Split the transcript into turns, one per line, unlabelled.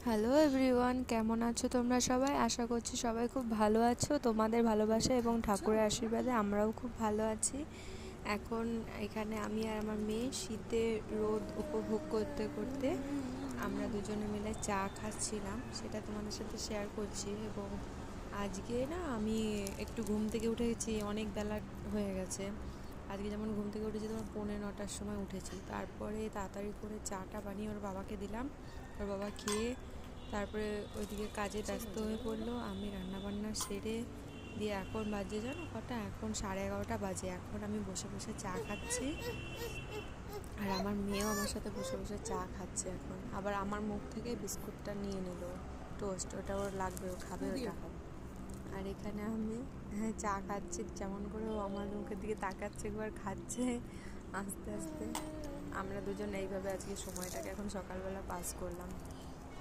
Hello everyone, কেমন আছো তোমরা সবাই? আশা করছি সবাই খুব ভালো আছো। তোমাদের ভালোবাসা এবং ঠাকুরের আশীর্বাদে আমরাও খুব ভালো আছি। এখন এখানে আমি আর আমার মেয়ে শীতে রোদ উপভোগ করতে করতে আমরা দুজনে মিলে চা খাচ্ছিলাম, সেটা তোমাদের সাথে শেয়ার করছি। এবং আজকে না আমি একটু ঘুম থেকে উঠে গেছি, অনেক বেলা হয়ে গেছে। আজকে যেমন ঘুম থেকে উঠেছি তোমার 9:45 সময় উঠেছি, তারপরে তাড়াতাড়ি করে চাটা বানিয়ে ওর বাবাকে দিলাম। ওর বাবা খেয়ে তারপরে ওইদিকে কাজে ব্যস্ত হয়ে পড়লো। আমি রান্নাবান্না সেরে দিয়ে এখন বাজে জানো কটা, এখন 11:30 বাজে। এখন আমি বসে বসে চা খাচ্ছি, আর আমার মেয়েও আমার সাথে বসে বসে চা খাচ্ছে। এখন আবার আমার মুখ থেকে বিস্কুটটা নিয়ে নিল, টোস্ট, ওটা ওর লাগবে, ও খাবে ওটা। আর এখানে আমি চা খাচ্ছি, যেমন করে ও আমার মুখের দিকে তাকাচ্ছে, একবার খাচ্ছে আস্তে আস্তে। আমরা দুজন এইভাবে আজকে সময়টাকে এখন সকালবেলা পাস করলাম।